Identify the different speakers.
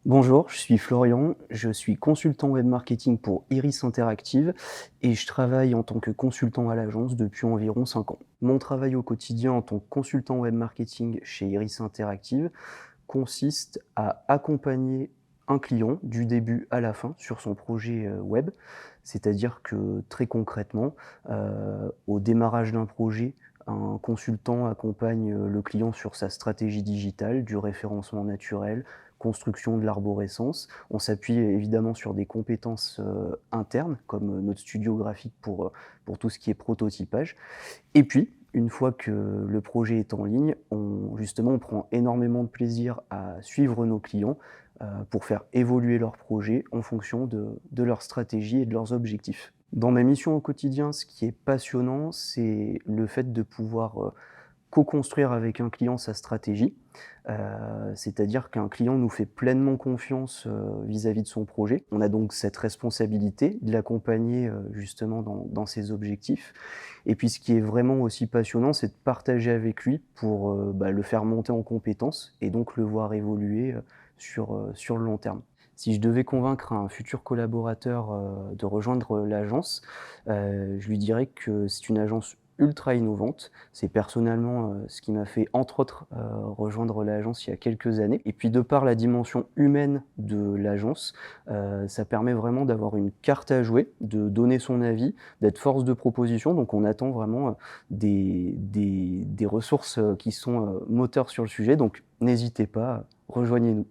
Speaker 1: Bonjour, je suis Florian, je suis consultant web marketing pour Iris Interactive et je travaille en tant que consultant à l'agence depuis environ 5 ans. Mon travail au quotidien en tant que consultant web marketing chez Iris Interactive consiste à accompagner un client du début à la fin sur son projet web. C'est-à-dire que très concrètement, au démarrage d'un projet, un consultant accompagne le client sur sa stratégie digitale, du référencement naturel, construction de l'arborescence. On s'appuie évidemment sur des compétences internes, comme notre studio graphique pour tout ce qui est prototypage. Et puis, une fois que le projet est en ligne, justement, on prend énormément de plaisir à suivre nos clients pour faire évoluer leur projet en fonction de leur stratégie et de leurs objectifs. Dans ma mission au quotidien, ce qui est passionnant, c'est le fait de pouvoir co-construire avec un client sa stratégie. C'est-à-dire qu'un client nous fait pleinement confiance, vis-à-vis de son projet. On a donc cette responsabilité de l'accompagner, justement dans ses objectifs et puis ce qui est vraiment aussi passionnant, c'est de partager avec lui pour, le faire monter en compétences et donc le voir évoluer, sur le long terme. Si je devais convaincre un futur collaborateur, de rejoindre l'agence, je lui dirais que c'est une agence ultra innovante. C'est personnellement, ce qui m'a fait entre autres, rejoindre l'agence il y a quelques années et puis de par la dimension humaine de l'agence, ça permet vraiment d'avoir une carte à jouer, de donner son avis, d'être force de proposition. Donc on attend vraiment, des ressources, qui sont, moteurs sur le sujet. Donc n'hésitez pas, rejoignez-nous.